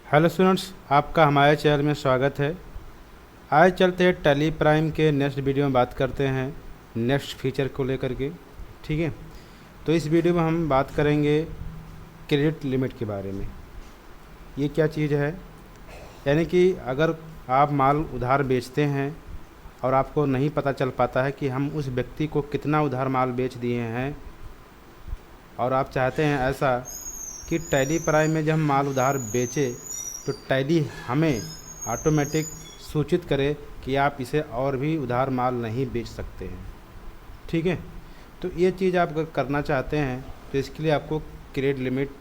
Hello students, आपका हमारे channel में स्वागत है। आज चलते हैं टैली प्राइम के नेक्स्ट वीडियो में बात करते हैं नेक्स्ट फीचर को लेकर के। ठीक है, तो इस वीडियो में हम बात करेंगे क्रेडिट लिमिट के बारे में। ये क्या चीज़ है, यानी कि अगर आप माल उधार बेचते हैं और आपको नहीं पता चल पाता है कि हम उस व्यक्ति को कितना उधार माल बेच दिए हैं, और आप चाहते हैं ऐसा कि टैली प्राइम में जब हम माल उधार बेचे तो टैली हमें ऑटोमेटिक सूचित करे कि आप इसे और भी उधार माल नहीं बेच सकते हैं। ठीक है, तो ये चीज़ आप अगर करना चाहते हैं तो इसके लिए आपको क्रेडिट लिमिट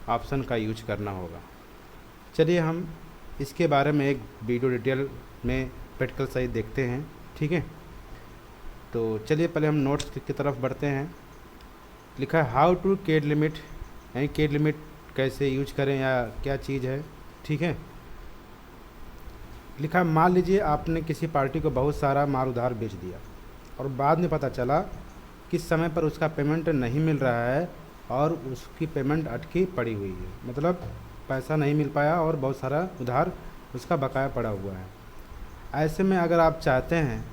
ऑप्शन का यूज करना होगा। चलिए हम इसके बारे में एक वीडियो डिटेल में प्रैक्टिकल सही देखते हैं। ठीक है, तो चलिए पहले हम नोट्स की तरफ बढ़ते हैं। लिखा है हाउ टू क्रेडिट लिमिट, यानी क्रेडिट लिमिट कैसे यूज करें या क्या चीज़ है। ठीक है, लिखा मान लीजिए आपने किसी पार्टी को बहुत सारा माल उधार बेच दिया और बाद में पता चला कि समय पर उसका पेमेंट नहीं मिल रहा है और उसकी पेमेंट अटकी पड़ी हुई है, मतलब पैसा नहीं मिल पाया और बहुत सारा उधार उसका बकाया पड़ा हुआ है। ऐसे में अगर आप चाहते हैं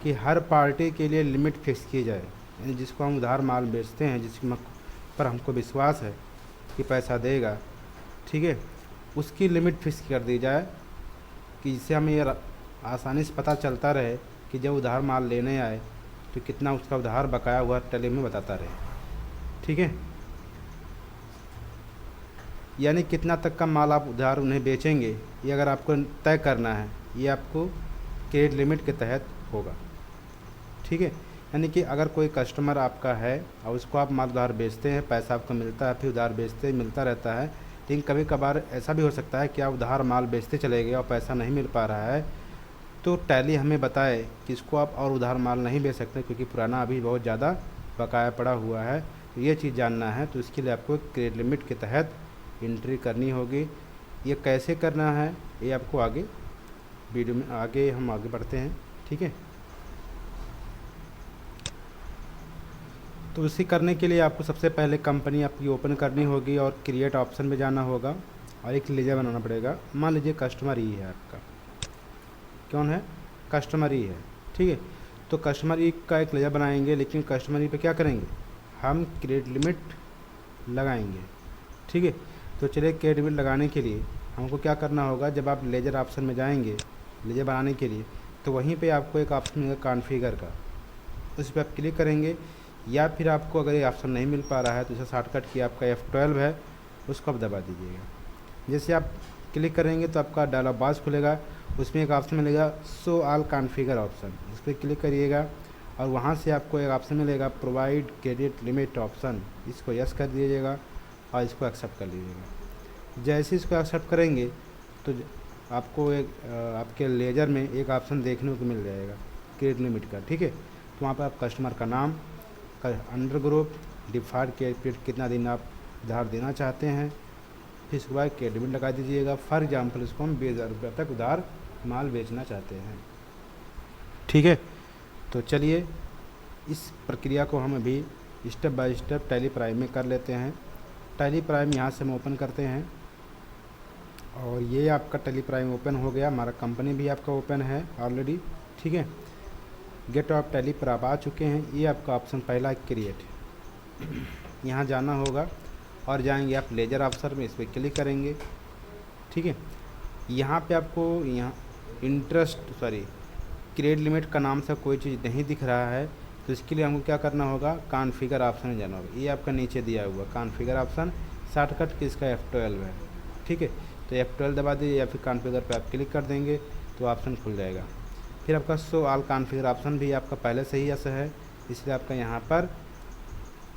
कि हर पार्टी के लिए लिमिट फिक्स की जाए, यानी जिसको हम उधार माल बेचते हैं, जिस पर हमको विश्वास है कि पैसा देगा, ठीक है, उसकी लिमिट फिक्स कर दी जाए कि जिससे हमें ये आसानी से पता चलता रहे कि जब उधार माल लेने आए तो कितना उसका उधार बकाया हुआ टैली में बताता रहे। ठीक है, यानी कितना तक का माल आप उधार उन्हें बेचेंगे, ये अगर आपको तय करना है, ये आपको क्रेडिट लिमिट के तहत होगा। ठीक है, यानी कि अगर कोई कस्टमर आपका है और उसको आप माल उधार बेचते हैं, पैसा आपको मिलता है, फिर उधार बेचते मिलता रहता है, लेकिन कभी कभार ऐसा भी हो सकता है कि आप उधार माल बेचते चले गए और पैसा नहीं मिल पा रहा है, तो टैली हमें बताए कि इसको आप और उधार माल नहीं बेच सकते क्योंकि पुराना अभी बहुत ज़्यादा बकाया पड़ा हुआ है। तो ये चीज़ जानना है तो इसके लिए आपको क्रेडिट लिमिट के तहत एंट्री करनी होगी। ये कैसे करना है ये आपको आगे वीडियो में हम आगे बढ़ते हैं। ठीक है, तो इसी करने के लिए आपको सबसे पहले कंपनी आपकी ओपन करनी होगी और क्रिएट ऑप्शन में जाना होगा और एक लेजर बनाना पड़ेगा। मान लीजिए कस्टमर ई है आपका, कौन है, कस्टमर ई है। ठीक है, तो कस्टमर ई का एक लेजर बनाएंगे, लेकिन कस्टमर ई पे क्या करेंगे, हम क्रेडिट लिमिट लगाएंगे। ठीक है, तो चलिए क्रेडिट लिमिट लगाने के लिए हमको क्या करना होगा, जब आप लेजर ऑप्शन में जाएंगे लेजर बनाने के लिए, तो वहीं पे आपको एक ऑप्शन मिलेगा कॉन्फ़िगर का, उस पर आप क्लिक करेंगे। या फिर आपको अगर ये ऑप्शन नहीं मिल पा रहा है तो इसे शॉर्टकट की आपका F12 है, उसको आप दबा दीजिएगा। जैसे आप क्लिक करेंगे तो आपका डायलॉग बॉक्स खुलेगा, उसमें एक ऑप्शन मिलेगा शो ऑल कॉन्फ़िगर ऑप्शन, इस पर क्लिक करिएगा और वहाँ से आपको एक ऑप्शन मिलेगा प्रोवाइड क्रेडिट लिमिट ऑप्शन, इसको यस कर दीजिएगा और इसको एक्सेप्ट कर लीजिएगा। जैसे इसको एक्सेप्ट करेंगे तो आपको एक आपके लेजर में एक ऑप्शन देखने को मिल जाएगा क्रेडिट लिमिट का। ठीक है, तो वहाँ पर आप कस्टमर का नाम, अंडर ग्रुप, डिफॉल्ट क्रेडिट कितना दिन आप उधार देना चाहते हैं, फिर उसके बाद क्रेडिट लिमिट लगा दीजिएगा। फॉर एग्जांपल इसको हम 20,000 रुपये तक उधार माल बेचना चाहते हैं। ठीक है, तो चलिए इस प्रक्रिया को हम अभी step by step tally prime में कर लेते हैं। टैली प्राइम यहाँ से हम ओपन करते हैं और ये आपका टैली प्राइम ओपन हो गया, हमारा कंपनी भी आपका ओपन है ऑलरेडी। ठीक है, गेट ऑफ टैली पर आप आ चुके हैं। ये आपका ऑप्शन पहला क्रिएट, यहाँ जाना होगा और जाएंगे आप लेजर ऑप्शन में, इस पर क्लिक करेंगे। ठीक है, यहाँ पे आपको यहाँ क्रेडिट लिमिट का नाम से कोई चीज़ नहीं दिख रहा है, तो इसके लिए हमको क्या करना होगा, कॉन्फ़िगर ऑप्शन में जाना होगा। ये आपका नीचे दिया हुआ कॉन्फ़िगर ऑप्शन, शॉर्टकट की इसका F12 है। ठीक है, तो F12 दबा दीजिए या फिर कॉन्फ़िगर पे आप क्लिक कर देंगे तो ऑप्शन खुल जाएगा। फिर आपका शो ऑल कॉन्फ़िगर ऑप्शन भी आपका पहले से ही यस है, इसलिए आपका यहाँ पर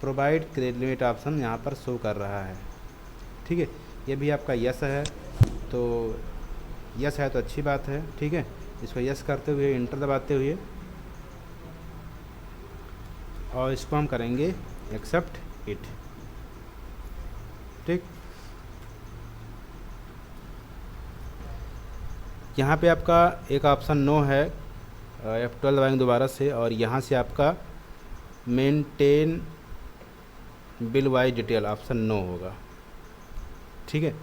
प्रोवाइड क्रेडिट लिमिट ऑप्शन यहाँ पर शो कर रहा है। ठीक है, ये भी आपका यस है, तो यस है तो अच्छी बात है। ठीक है, इसको यस करते हुए इंटर दबाते हुए और इसको हम करेंगे एक्सेप्ट इट। ठीक, यहाँ पे आपका एक ऑप्शन नो है, F12 दबाएंगे दोबारा से और यहाँ से आपका maintain bill wise detail option no होगा। ठीक है,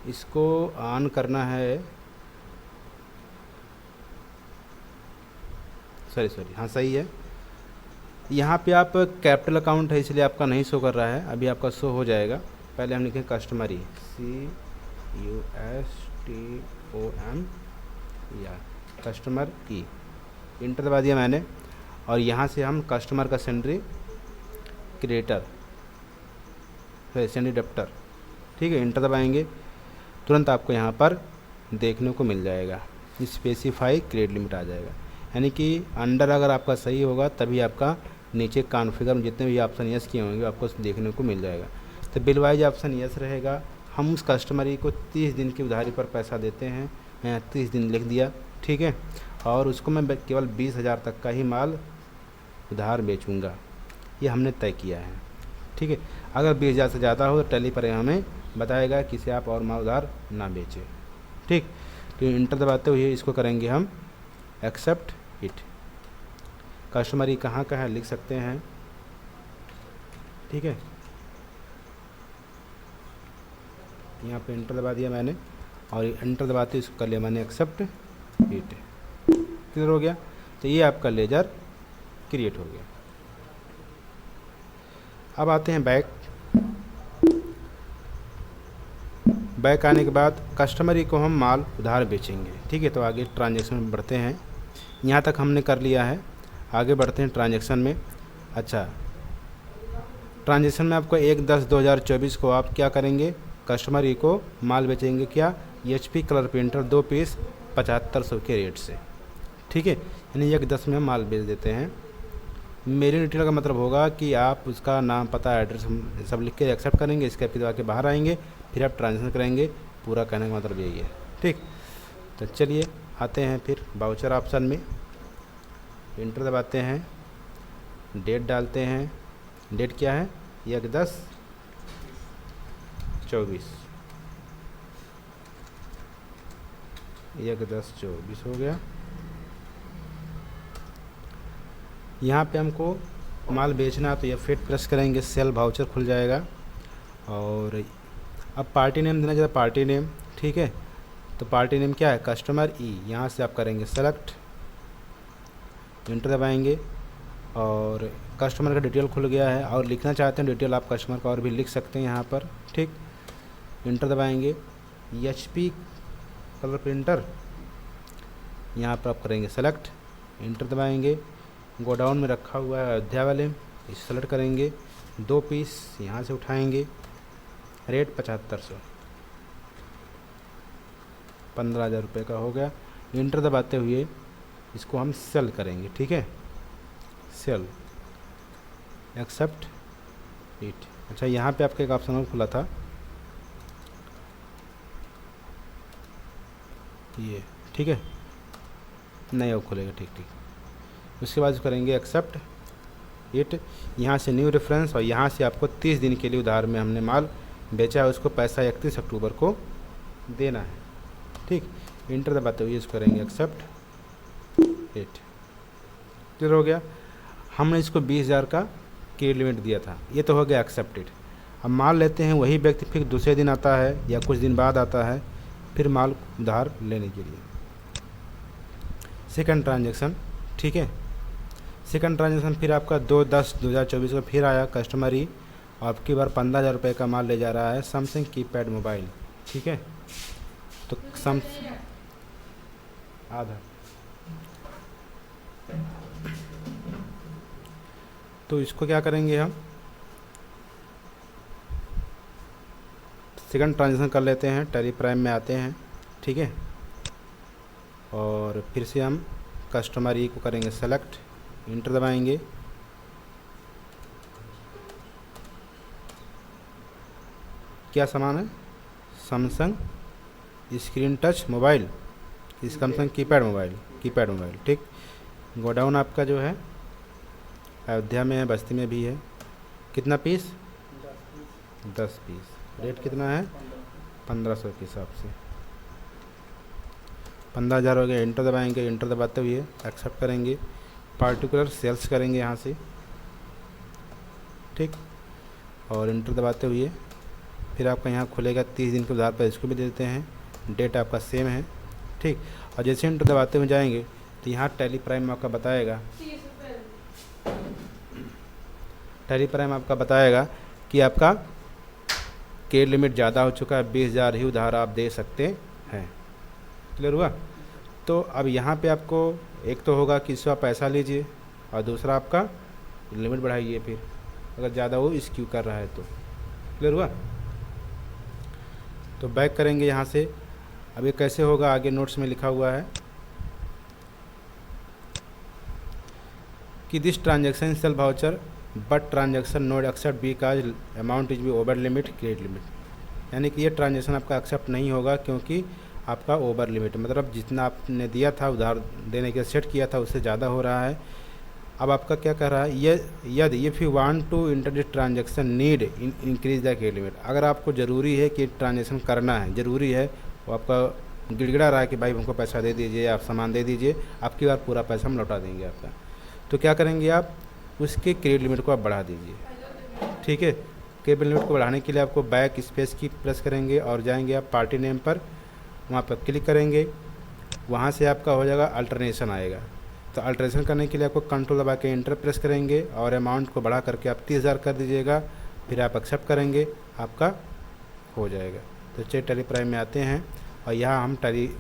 इसको ऑन करना है, सॉरी हाँ सही है। यहाँ पे आप कैपिटल अकाउंट है इसलिए आपका नहीं शो कर रहा है, अभी आपका शो हो जाएगा। पहले हम लिखें कस्टमर ई, CUSTOM या कस्टमर ई, इंटर दबा दिया मैंने। और यहाँ से हम कस्टमर का सेंड्री क्रिएटर सेंड्री डेप्टर, ठीक है, इंटर दबाएंगे। तुरंत आपको यहाँ पर देखने को मिल जाएगा स्पेसिफाई क्रेडिट लिमिट आ जाएगा। यानी कि अंडर अगर आपका सही होगा तभी आपका नीचे कॉन्फ़िगर में जितने भी ऑप्शन यस किए होंगे आपको देखने को मिल जाएगा। तो बिल वाइज ऑप्शन यस रहेगा। हम उस कस्टमर को 30 दिन की उधारी पर पैसा देते हैं, मैं 30 दिन लिख दिया, ठीक है। और उसको मैं केवल 20,000 तक का ही माल उधार बेचूंगा, ये हमने तय किया है, ठीक है। अगर 20,000 से ज़्यादा हो तो टैली पर हमें बताएगा कि इसे आप और माल उधार ना बेचें, ठीक। तो इंटर दबाते हुए इसको करेंगे हम एक्सेप्ट इट। कस्टमर ही कहाँ का है लिख सकते हैं, ठीक है। यहाँ पे इंटर दबा दिया मैंने और इंटर दबाते इसको कर लिया मैंने एक्सेप्ट इट, क्लियर हो गया। तो ये आपका लेजर क्रिएट हो गया। अब आते हैं बैक आने के बाद कस्टमर ही को हम माल उधार बेचेंगे, ठीक है। तो आगे ट्रांजैक्शन में बढ़ते हैं, यहाँ तक हमने कर लिया है, आगे बढ़ते हैं ट्रांजैक्शन में। अच्छा, ट्रांजैक्शन में आपको 1/10/2024 को आप क्या करेंगे, कस्टमर ही को माल बेचेंगे क्या, HP कलर प्रिंटर 2 पीस 7500 के रेट से, ठीक है। यानी 1/10 में हम माल बेच देते हैं। मेरी डिटेल का मतलब होगा कि आप उसका नाम पता एड्रेस सब लिख के एक्सेप्ट करेंगे, इसके फिर आके बाहर आएंगे, फिर आप ट्रांजेक्शन करेंगे। पूरा कहने का मतलब यही है, ठीक। तो चलिए आते हैं फिर वाउचर ऑप्शन में, इंटर दबाते हैं, डेट डालते हैं। डेट क्या है, 1/10/24, 1/10/24 हो गया। यहाँ पे हमको माल बेचना है तो ये फिट प्रेस करेंगे, सेल वाउचर खुल जाएगा। और अब पार्टी नेम देना चाहिए, पार्टी नेम, ठीक है। तो पार्टी नेम क्या है, कस्टमर ई, यहाँ से आप करेंगे सेलेक्ट, इंटर दबाएंगे और कस्टमर का डिटेल खुल गया है। और लिखना चाहते हैं डिटेल आप कस्टमर का और भी लिख सकते हैं यहाँ पर, ठीक। इंटर दबाएंगे, HP कलर प्रिंटर, यहाँ पर आप करेंगे सेलेक्ट, इंटर दबाएंगे। गोडाउन में रखा हुआ है अयोध्या वाले, इसे सेलेक्ट करेंगे, 2 पीस यहाँ से उठाएंगे, रेट 7500, 15,000 रुपये का हो गया। इंटर दबाते हुए इसको हम सेल करेंगे, ठीक है, सेल एक्सेप्ट इट। अच्छा, यहाँ पे आपका एक ऑप्शन और खुला था ये, ठीक है, नहीं वो खुलेगा, ठीक। उसके बाद करेंगे एक्सेप्ट इट, यहाँ से न्यू रेफरेंस, और यहाँ से आपको 30 दिन के लिए उधार में हमने माल बेचा है, उसको पैसा 31 अक्टूबर को देना है, ठीक। इंटर दबाते हुए इसको करेंगे एक्सेप्ट इट, क्लियर हो गया। हमने इसको 20,000 का क्रेडिट लिमिट दिया था, ये तो हो गया एक्सेप्टेड। अब माल लेते हैं, वही व्यक्ति फिर दूसरे दिन आता है या कुछ दिन बाद आता है फिर माल उधार लेने के लिए। सेकंड ट्रांजैक्शन, ठीक है। सेकंड ट्रांजैक्शन फिर आपका 2/10/2024 को फिर आया, कस्टमर ही आपकी बार 15,000 रुपये का माल ले जा रहा है, सैमसंग कीपैड मोबाइल, ठीक है। तो आधा, तो इसको क्या करेंगे हम, सेकंड ट्रांजैक्शन कर लेते हैं, टैली प्राइम में आते हैं, ठीक है। और फिर से हम कस्टमर ई को करेंगे सेलेक्ट, इंटर दबाएंगे। क्या सामान है, Samsung screen touch mobile, Samsung keypad mobile, ठीक। गोडाउन आपका जो है अयोध्या में है, बस्ती में भी है। कितना पीस, 10 पीस। रेट कितना है, 1500 के हिसाब से, 15,000 हो गया। इंटर दबाएंगे, इंटर दबाते हुए एक्सेप्ट करेंगे, पार्टिकुलर सेल्स करेंगे यहाँ से, ठीक। और इंटर दबाते हुए फिर आपका यहाँ खुलेगा 30 दिन के उधार पर, इसको भी दे देते हैं, डेट आपका सेम है, ठीक। और जैसे इंटर दबाते हुए जाएंगे तो यहाँ टैली प्राइम आपका बताएगा, टैली प्राइम आपका बताएगा कि आपका क्रेडिट लिमिट ज़्यादा हो चुका है, 20,000 ही उधार आप दे सकते हैं। क्लियर हुआ? तो अब यहाँ पे आपको एक तो होगा कि इससे आप पैसा लीजिए और दूसरा आपका लिमिट बढ़ाइए, फिर अगर ज़्यादा वो स्क्यू कर रहा है तो। क्लियर हुआ? तो बैक करेंगे यहाँ से। अब ये कैसे होगा आगे नोट्स में लिखा हुआ है कि this transaction sale voucher but transaction not accept because amount is be over limit credit limit, यानी कि ये ट्रांजैक्शन आपका एक्सेप्ट नहीं होगा क्योंकि आपका ओवर लिमिट, मतलब जितना आपने दिया था उधार देने के सेट किया था उससे ज़्यादा हो रहा है। अब आपका क्या कह रहा है, ये यदि if you want to enter this transaction need increase the credit limit, अगर आपको ज़रूरी है कि ट्रांजैक्शन करना है, ज़रूरी है, वो आपका गिड़गिड़ा रहा है कि भाई हमको पैसा दे दीजिए, आप सामान दे दीजिए, आपकी बार पूरा पैसा हम लौटा देंगे आपका, तो क्या करेंगे आप उसके क्रेडिट लिमिट को आप बढ़ा दीजिए। ठीक है, क्रेडिट लिमिट को बढ़ाने के लिए आपको बैक स्पेस की प्रेस करेंगे और जाएंगे आप पार्टी नेम पर, वहाँ पर क्लिक करेंगे, वहाँ से आपका हो जाएगा अल्टरनेशन आएगा। तो अल्टरेशन करने के लिए आपको कंट्रोल दबा के इंटर प्रेस करेंगे और अमाउंट को बढ़ा करके आप 30,000 कर दीजिएगा, फिर आप एक्सेप्ट करेंगे, आपका हो जाएगा। तो चलिए टैली प्राइम में आते हैं और यहाँ हम टैली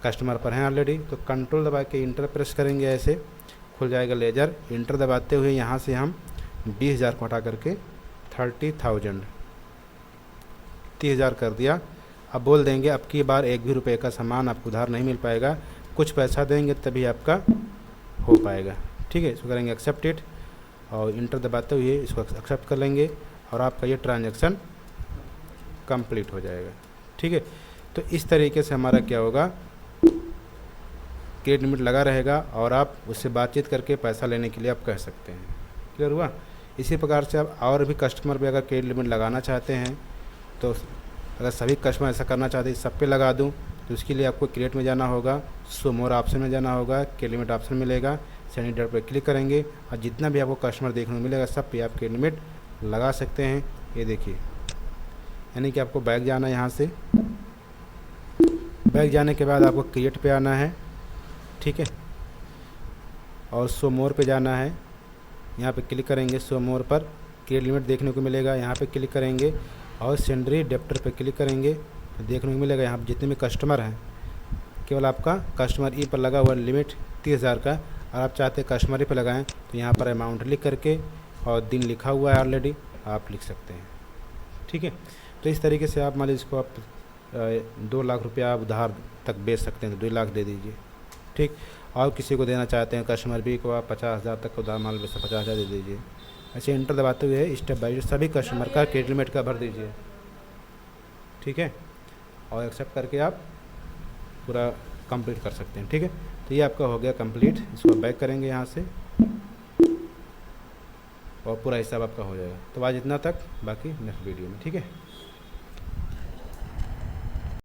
कस्टमर पर हैं ऑलरेडी, तो कंट्रोल दबा के इंटर प्रेस करेंगे, ऐसे खुल जाएगा लेजर। इंटर दबाते हुए यहाँ से हम 20,000 को हटा करके 30,000 कर दिया। अब बोल देंगे अब की बार एक भी रुपये का सामान आपको उधार नहीं मिल पाएगा, कुछ पैसा देंगे तभी आपका हो पाएगा। ठीक है, इसको करेंगे एक्सेप्ट इट और इंटर दबाते हुए इसको एक्सेप्ट कर लेंगे और आपका ये ट्रांजैक्शन कंप्लीट हो जाएगा। ठीक है, तो इस तरीके से हमारा क्या होगा, क्रेडिट लिमिट लगा रहेगा और आप उससे बातचीत करके पैसा लेने के लिए आप कह सकते हैं। क्लियर हुआ? इसी प्रकार से आप और भी कस्टमर पे अगर क्रेडिट लिमिट लगाना चाहते हैं, तो अगर सभी कस्टमर ऐसा करना चाहते हैं सब पे लगा दूं, तो उसके लिए आपको क्रिएट में जाना होगा, शो मोर ऑप्शन में जाना होगा, क्रेडिट लिमिट ऑप्शन मिलेगा, सेंड डेट पर क्लिक करेंगे और जितना भी आपको कस्टमर देखने को मिलेगा सब पे आप क्रेडिट लिमिट लगा सकते हैं। ये देखिए, यानी कि आपको बैक जाना है, यहाँ से बैक जाने के बाद आपको क्रिएट पे आना है। ठीक है, और शो मोर पे जाना है, यहाँ पे क्लिक करेंगे, शो मोर पर क्रेडिट लिमिट देखने को मिलेगा, यहाँ पे क्लिक करेंगे और सेंडरी डेप्टर पे क्लिक करेंगे, देखने को मिलेगा यहाँ पर जितने भी कस्टमर हैं, केवल आपका कस्टमर ई पर लगा हुआ लिमिट 30,000 का। और आप चाहते हैं कस्टमर ई पर लगाएं तो यहाँ पर अमाउंट लिख करके और दिन लिखा हुआ है ऑलरेडी, आप लिख सकते हैं। ठीक है, तो इस तरीके से आप मान लीजिए इसको आप 2 लाख रुपया आप उधार तक बेच सकते हैं, तो 2 लाख दे दीजिए। ठीक, और किसी को देना चाहते हैं कस्टमर बी को आप 50,000 तक उधार माल बेच 50,000 दे दीजिए। ऐसे इंटर दबाते हुए स्टेप बाय स्टेप सभी कस्टमर का क्रेडिट लिमिट का भर दीजिए। ठीक है, और एक्सेप्ट करके आप पूरा कंप्लीट कर सकते हैं। ठीक है, तो ये आपका हो गया कंप्लीट। इसको बैक करेंगे यहाँ से और पूरा हिसाब आपका हो जाएगा। तो आज इतना तक, बाकी नेक्स्ट वीडियो में। ठीक है।